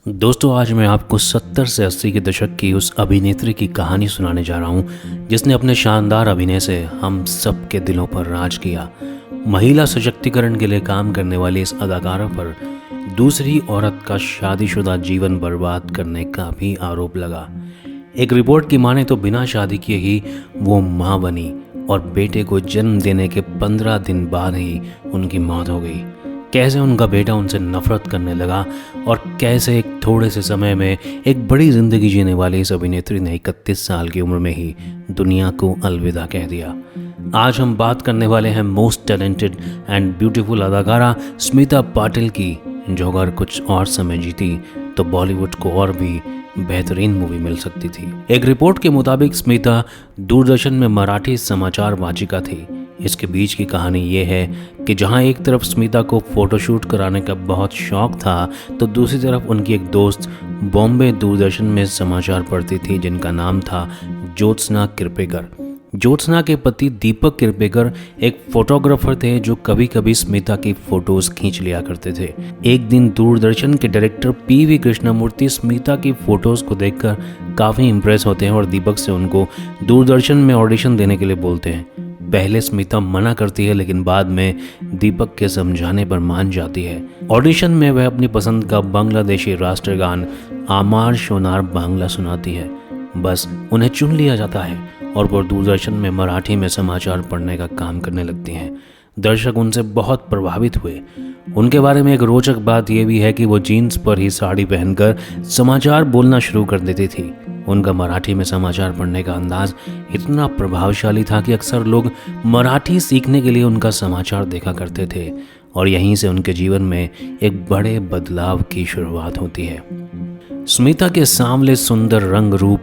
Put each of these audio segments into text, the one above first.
दोस्तों, आज मैं आपको 70 से 80 के दशक की उस अभिनेत्री की कहानी सुनाने जा रहा हूँ जिसने अपने शानदार अभिनय से हम सब के दिलों पर राज किया। महिला सशक्तिकरण के लिए काम करने वाली इस अदाकारा पर दूसरी औरत का शादीशुदा जीवन बर्बाद करने का भी आरोप लगा। एक रिपोर्ट की माने तो बिना शादी किए ही वो माँ बनी और बेटे को जन्म देने के 15 दिन बाद ही उनकी मौत हो गई। कैसे उनका बेटा उनसे नफरत करने लगा और कैसे एक थोड़े से समय में एक बड़ी जिंदगी जीने वाली इस अभिनेत्री ने 31 साल की उम्र में ही दुनिया को अलविदा कह दिया। आज हम बात करने वाले हैं मोस्ट टैलेंटेड एंड ब्यूटीफुल अदाकारा स्मिता पाटिल की, जो अगर कुछ और समय जीती तो बॉलीवुड को और भी बेहतरीन मूवी मिल सकती थी। एक रिपोर्ट के मुताबिक स्मिता दूरदर्शन में मराठी समाचार वाचिका थी। इसके बीच की कहानी ये है कि जहां एक तरफ स्मिता को फोटोशूट कराने का बहुत शौक था, तो दूसरी तरफ उनकी एक दोस्त बॉम्बे दूरदर्शन में समाचार पढ़ती थी जिनका नाम था ज्योत्सना किरपेकर। ज्योत्सना के पति दीपक किरपेकर एक फोटोग्राफर थे जो कभी कभी स्मिता की फोटोज खींच लिया करते थे। एक दिन दूरदर्शन के डायरेक्टर पीवी कृष्णमूर्ति स्मिता की फोटोज को देखकर काफ़ी इम्प्रेस होते हैं और दीपक से उनको दूरदर्शन में ऑडिशन देने के लिए बोलते हैं। पहले स्मिता मना करती है, लेकिन बाद में दीपक के समझाने पर मान जाती है। ऑडिशन में वह अपनी पसंद का बांग्लादेशी राष्ट्रगान आमार सोनार बांग्ला सुनाती है। बस उन्हें चुन लिया जाता है और वो दूरदर्शन में मराठी में समाचार पढ़ने का काम करने लगती हैं। दर्शक उनसे बहुत प्रभावित हुए। उनके बारे में एक रोचक बात यह भी है कि वो जीन्स पर ही साड़ी पहनकर समाचार बोलना शुरू कर देती थी। उनका मराठी में समाचार पढ़ने का अंदाज इतना प्रभावशाली था कि अक्सर लोग मराठी सीखने के लिए उनका समाचार देखा करते थे और यहीं से उनके जीवन में एक बड़े बदलाव की शुरुआत होती है। स्मिता के सांवले सुंदर रंग रूप,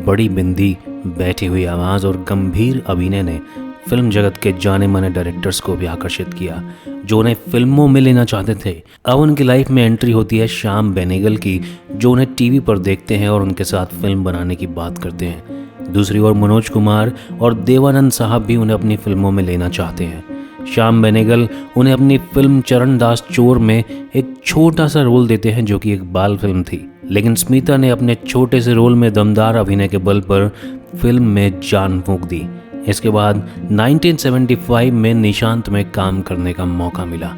बड़ी बिंदी, बैठी हुई आवाज़ और गंभीर अभिनय ने फिल्म जगत के जाने माने डायरेक्टर्स को भी आकर्षित किया, जो उन्हें फिल्मों में लेना चाहते थे। अब उनकी लाइफ में एंट्री होती है श्याम बेनेगल की, जो उन्हें टीवी पर देखते हैं और उनके साथ फिल्म बनाने की बात करते हैं। दूसरी ओर मनोज कुमार और देवानंद साहब भी उन्हें अपनी फिल्मों में लेना चाहते हैं। श्याम बेनेगल उन्हें अपनी फिल्म चरणदास चोर में एक छोटा सा रोल देते हैं, जो कि एक बाल फिल्म थी, लेकिन स्मिता ने अपने छोटे से रोल में दमदार अभिनय के बल पर फिल्म में जान फूंक दी। इसके बाद 1975 में निशांत में काम करने का मौका मिला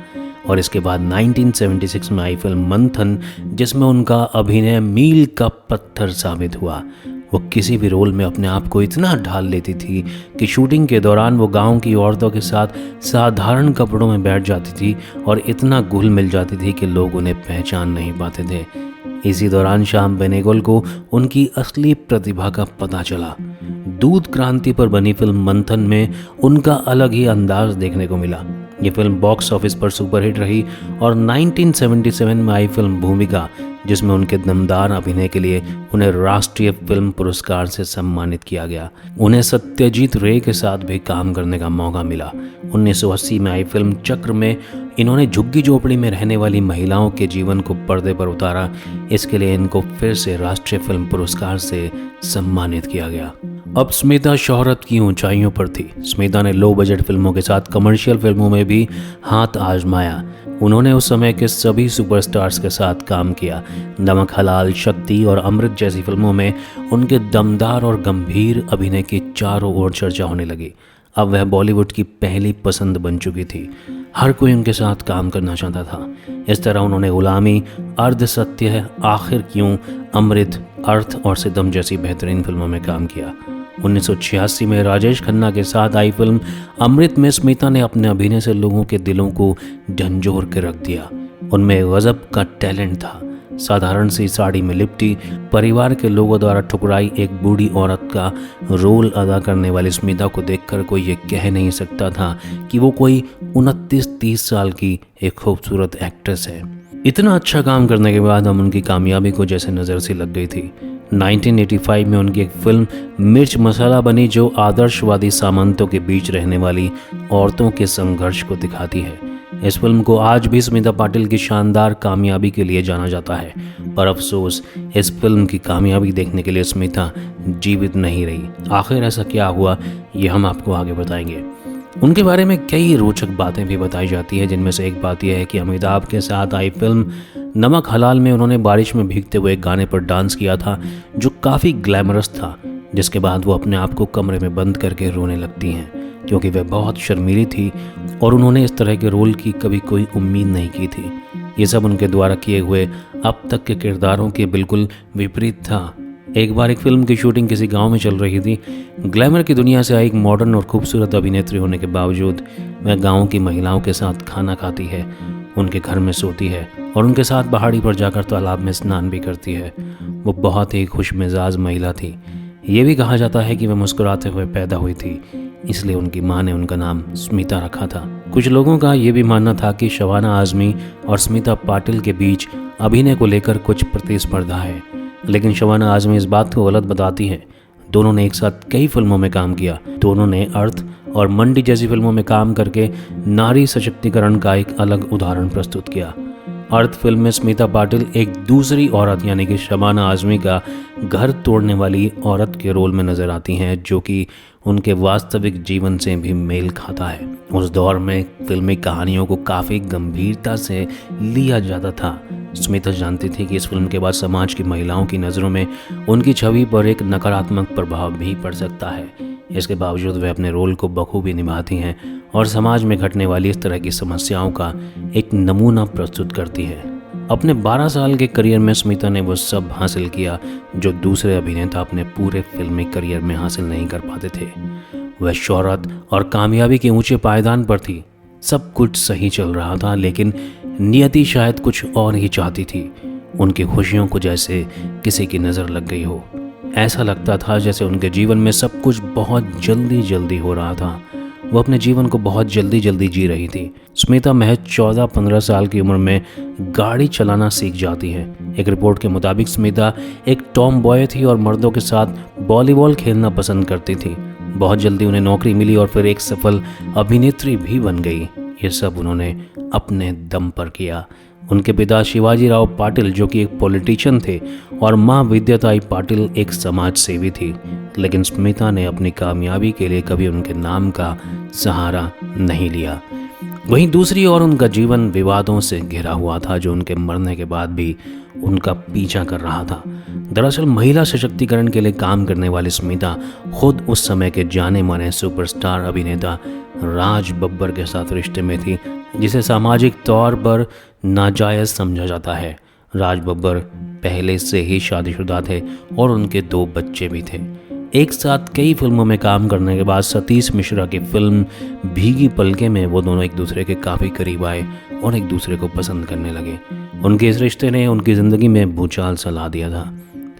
और इसके बाद 1976 में आई फिल्म मंथन, जिसमें उनका अभिनय मील का पत्थर साबित हुआ। वो किसी भी रोल में अपने आप को इतना ढाल लेती थी कि शूटिंग के दौरान वो गांव की औरतों के साथ साधारण कपड़ों में बैठ जाती थी और इतना घुल मिल जाती थी कि लोग उन्हें पहचान नहीं पाते थे। इसी दौरान श्याम बेनेगल को उनकी असली प्रतिभा का पता चला। दूध क्रांति पर बनी फिल्म मंथन में उनका अलग ही अंदाज देखने को मिला। ये फिल्म बॉक्स ऑफिस पर सुपरहिट रही और 1977 में आई फिल्म भूमिका, जिसमें उनके दमदार अभिनय के लिए उन्हें राष्ट्रीय फिल्म पुरस्कार से सम्मानित किया गया। उन्हें सत्यजीत रे के साथ भी काम करने का मौका मिला। 1980 में आई फिल्म चक्र में इन्होंने झुग्गी झोपड़ी में रहने वाली महिलाओं के जीवन को पर्दे पर उतारा। इसके लिए इनको फिर से राष्ट्रीय फिल्म पुरस्कार से सम्मानित किया गया। अब स्मिता शोहरत की ऊंचाइयों पर थी। स्मिता ने लो बजट फिल्मों के साथ कमर्शियल फिल्मों में भी हाथ आजमाया। उन्होंने उस समय के सभी सुपरस्टार्स के साथ काम किया। नमक हलाल, शक्ति और अमृत जैसी फिल्मों में उनके दमदार और गंभीर अभिनय की चारों ओर चर्चा होने लगी। अब वह बॉलीवुड की पहली पसंद बन चुकी थी। हर कोई उनके साथ काम करना चाहता था। इस तरह उन्होंने गुलामी, अर्ध सत्य है, आखिर क्यों, अमृत, अर्थ और सितम जैसी बेहतरीन फिल्मों में काम किया। 1986 में राजेश खन्ना के साथ आई फिल्म अमृत में स्मिता ने अपने अभिनय से लोगों के दिलों को झंझोर के रख दिया। उनमें गजब का टैलेंट था। साधारण सी साड़ी में लिपटी, परिवार के लोगों द्वारा ठुकराई एक बूढ़ी औरत का रोल अदा करने वाली स्मिता को देखकर कोई ये कह नहीं सकता था कि वो कोई 29-30 साल की एक खूबसूरत एक्ट्रेस है। इतना अच्छा काम करने के बाद हम उनकी कामयाबी को जैसे नज़र से लग गई थी। 1985 में उनकी एक फिल्म मिर्च मसाला बनी, जो आदर्शवादी सामंतों के बीच रहने वाली औरतों के संघर्ष को दिखाती है। इस फिल्म को आज भी स्मिता पाटिल की शानदार कामयाबी के लिए जाना जाता है, पर अफसोस इस फिल्म की कामयाबी देखने के लिए स्मिता जीवित नहीं रही। आखिर ऐसा क्या हुआ, ये हम आपको आगे बताएंगे। उनके बारे में कई रोचक बातें भी बताई जाती है, जिनमें से एक बात यह है कि अमिताभ के साथ आई फिल्म नमक हलाल में उन्होंने बारिश में भीगते हुए गाने पर डांस किया था जो काफ़ी ग्लैमरस था, जिसके बाद वो अपने आप को कमरे में बंद करके रोने लगती हैं क्योंकि वह बहुत शर्मीली थी और उन्होंने इस तरह के रोल की कभी कोई उम्मीद नहीं की थी। ये सब उनके द्वारा किए हुए अब तक के किरदारों के बिल्कुल विपरीत था। एक बार एक फिल्म की शूटिंग किसी गांव में चल रही थी। ग्लैमर की दुनिया से आई एक मॉडर्न और खूबसूरत अभिनेत्री होने के बावजूद वह गांव की महिलाओं के साथ खाना खाती है, उनके घर में सोती है और उनके साथ पहाड़ी पर जाकर तालाब में स्नान भी करती है। वो बहुत ही खुश मिजाज महिला थी। ये भी कहा जाता है कि वह मुस्कुराते हुए पैदा हुई थी, इसलिए उनकी माँ ने उनका नाम स्मिता रखा था। कुछ लोगों का ये भी मानना था कि शबाना आज़मी और स्मिता पाटिल के बीच अभिनय को लेकर कुछ प्रतिस्पर्धा है, लेकिन शबाना आज़मी इस बात को गलत बताती हैं। दोनों ने एक साथ कई फिल्मों में काम किया। दोनों ने अर्थ और मंडी जैसी फिल्मों में काम करके नारी सशक्तिकरण का एक अलग उदाहरण प्रस्तुत किया। अर्थ फिल्म में स्मिता पाटिल एक दूसरी औरत यानी कि शबाना आज़मी का घर तोड़ने वाली औरत के रोल में नजर आती हैं, जो कि उनके वास्तविक जीवन से भी मेल खाता है। उस दौर में फिल्मी कहानियों को काफ़ी गंभीरता से लिया जाता था। स्मिता जानती थी कि इस फिल्म के बाद समाज की महिलाओं की नज़रों में उनकी छवि पर एक नकारात्मक प्रभाव भी पड़ सकता है। इसके बावजूद वे अपने रोल को बखूबी निभाती हैं और समाज में घटने वाली इस तरह की समस्याओं का एक नमूना प्रस्तुत करती है। अपने 12 साल के करियर में स्मिता ने वो सब हासिल किया जो दूसरे अभिनेता अपने पूरे फिल्मी करियर में हासिल नहीं कर पाते थे। वह शोहरत और कामयाबी के ऊंचे पायदान पर थी। सब कुछ सही चल रहा था, लेकिन नियति शायद कुछ और ही चाहती थी। उनकी खुशियों को जैसे किसी की नज़र लग गई हो। ऐसा लगता था जैसे उनके जीवन में सब कुछ बहुत जल्दी जल्दी हो रहा था। वो अपने जीवन को बहुत जल्दी जल्दी जी रही थी। स्मिता महज 14-15 साल की उम्र में गाड़ी चलाना सीख जाती है। एक रिपोर्ट के मुताबिक स्मिता एक टॉम बॉय थी और मर्दों के साथ वॉलीबॉल खेलना पसंद करती थी। बहुत जल्दी उन्हें नौकरी मिली और फिर एक सफल अभिनेत्री भी बन गई। ये सब उन्होंने अपने दम पर किया। उनके पिता शिवाजी राव पाटिल जो कि एक पॉलिटिशियन थे और माँ विद्याताई पाटिल एक समाज सेवी थी, लेकिन स्मिता ने अपनी कामयाबी के लिए कभी उनके नाम का सहारा नहीं लिया। वहीं दूसरी ओर उनका जीवन विवादों से घिरा हुआ था जो उनके मरने के बाद भी उनका पीछा कर रहा था। दरअसल महिला सशक्तिकरण के लिए काम करने वाली स्मिता खुद उस समय के जाने माने सुपरस्टार अभिनेता राज बब्बर के साथ रिश्ते में थी, जिसे सामाजिक तौर पर नाजायज समझा जाता है। राज बब्बर पहले से ही शादीशुदा थे और उनके 2 बच्चे भी थे। एक साथ कई फिल्मों में काम करने के बाद सतीश मिश्रा की फिल्म भीगी पलकें में वो दोनों एक दूसरे के काफ़ी करीब आए और एक दूसरे को पसंद करने लगे। उनके इस रिश्ते ने उनकी ज़िंदगी में भूचाल सा ला दिया था।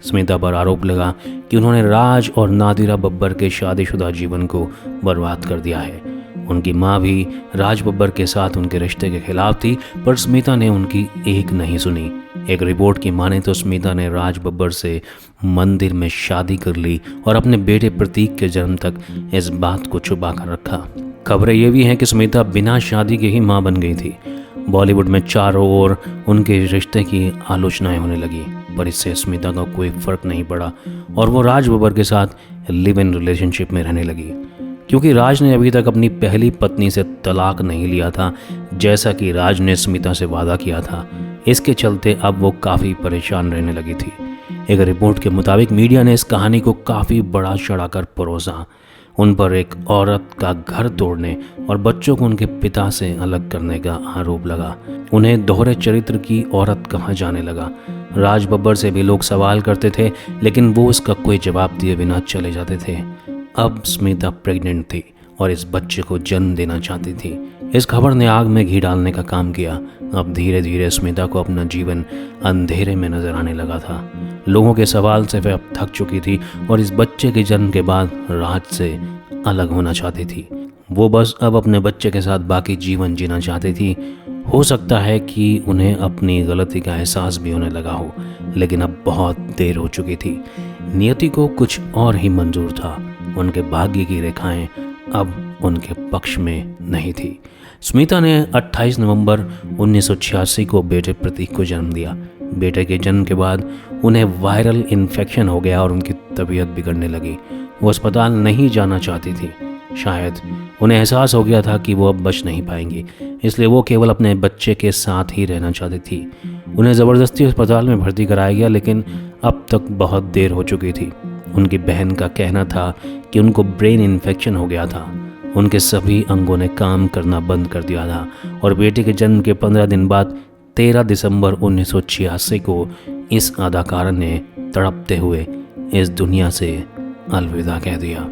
स्मिता पर आरोप लगा कि उन्होंने राज और नादिरा बब्बर के शादीशुदा जीवन को बर्बाद कर दिया है। उनकी माँ भी राज बब्बर के साथ उनके रिश्ते के खिलाफ थी, पर स्मिता ने उनकी एक नहीं सुनी। एक रिपोर्ट की माने तो स्मिता ने राज बब्बर से मंदिर में शादी कर ली और अपने बेटे प्रतीक के जन्म तक इस बात को छुपा कर रखा। खबरें ये भी हैं कि स्मिता बिना शादी के ही माँ बन गई थी। बॉलीवुड में चारों ओर उनके रिश्ते की आलोचनाएं होने लगी, पर इससे स्मिता का कोई फर्क नहीं पड़ा और वो राज बब्बर के साथ लिव इन रिलेशनशिप में रहने लगी। क्योंकि राज ने अभी तक अपनी पहली पत्नी से तलाक नहीं लिया था, जैसा कि राज ने स्मिता से वादा किया था। इसके चलते अब वो काफ़ी परेशान रहने लगी थी। एक रिपोर्ट के मुताबिक मीडिया ने इस कहानी को काफ़ी बड़ा चढ़ाकर परोसा। उन पर एक औरत का घर तोड़ने और बच्चों को उनके पिता से अलग करने का आरोप लगा। उन्हें दोहरे चरित्र की औरत कहा जाने लगा। राज बब्बर से भी लोग सवाल करते थे, लेकिन वो इसका कोई जवाब दिए बिना चले जाते थे। अब स्मिता प्रेग्नेंट थी और इस बच्चे को जन्म देना चाहती थी। इस खबर ने आग में घी डालने का काम किया। अब धीरे धीरे स्मिता को अपना जीवन अंधेरे में नजर आने लगा था। लोगों के सवाल से वह अब थक चुकी थी और इस बच्चे के जन्म के बाद राज से अलग होना चाहती थी। वो बस अब अपने बच्चे के साथ बाकी जीवन जीना चाहती थी। हो सकता है कि उन्हें अपनी गलती का एहसास भी होने लगा हो, लेकिन अब बहुत देर हो चुकी थी। नियति को कुछ और ही मंजूर था। उनके भाग्य की रेखाएं अब उनके पक्ष में नहीं थी। स्मिता ने 28 नवंबर 1986 को बेटे प्रतीक को जन्म दिया। बेटे के जन्म के बाद उन्हें वायरल इन्फेक्शन हो गया और उनकी तबीयत बिगड़ने लगी। वो अस्पताल नहीं जाना चाहती थी। शायद उन्हें एहसास हो गया था कि वो अब बच नहीं पाएंगी, इसलिए वो केवल अपने बच्चे के साथ ही रहना चाहती थी। उन्हें ज़बरदस्ती अस्पताल में भर्ती कराया गया, लेकिन अब तक बहुत देर हो चुकी थी। उनकी बहन का कहना था कि उनको ब्रेन इन्फेक्शन हो गया था। उनके सभी अंगों ने काम करना बंद कर दिया था और बेटे के जन्म के 15 दिन बाद 13 दिसंबर 1986 को इस अदाकारा ने तड़पते हुए इस दुनिया से अलविदा कह दिया।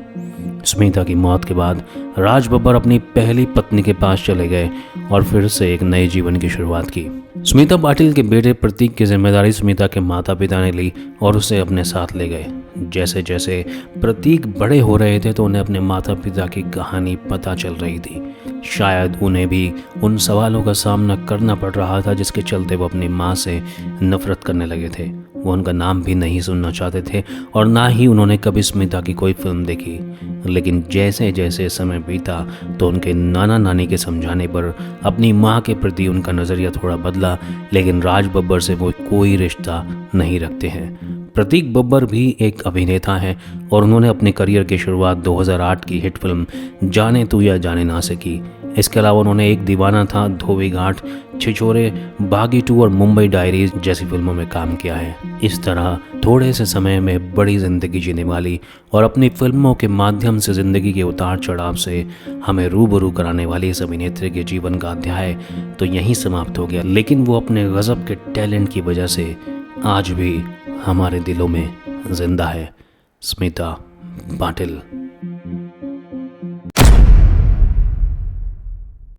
स्मिता की मौत के बाद राज बब्बर अपनी पहली पत्नी के पास चले गए और फिर से एक नए जीवन की शुरुआत की। स्मिता पाटिल के बेटे प्रतीक की जिम्मेदारी स्मिता के माता पिता ने ली और उसे अपने साथ ले गए। जैसे जैसे प्रतीक बड़े हो रहे थे तो उन्हें अपने माता पिता की कहानी पता चल रही थी। शायद उन्हें भी उन सवालों का सामना करना पड़ रहा था जिसके चलते वो अपनी माँ से नफरत करने लगे थे। वो उनका नाम भी नहीं सुनना चाहते थे और ना ही उन्होंने कभी स्मिता की कोई फिल्म देखी। लेकिन जैसे जैसे समय बीता तो उनके नाना नानी के समझाने पर अपनी माँ के प्रति उनका नज़रिया थोड़ा बदला, लेकिन राज बब्बर से वो कोई रिश्ता नहीं रखते हैं। प्रतीक बब्बर भी एक अभिनेता हैं और उन्होंने अपने करियर की शुरुआत 2008 की हिट फिल्म जाने तू या जाने ना से की। इसके अलावा उन्होंने एक दीवाना था, धोबी घाट, छिछोरे, बागी 2 और मुंबई डायरीज जैसी फिल्मों में काम किया है। इस तरह थोड़े से समय में बड़ी जिंदगी जीने वाली और अपनी फिल्मों के माध्यम से जिंदगी के उतार चढ़ाव से हमें रूबरू कराने वाली इस अभिनेत्री के जीवन का अध्याय तो यहीं समाप्त हो गया, लेकिन वो अपने गजब के टैलेंट की वजह से आज भी हमारे दिलों में जिंदा है। स्मिता पाटिल।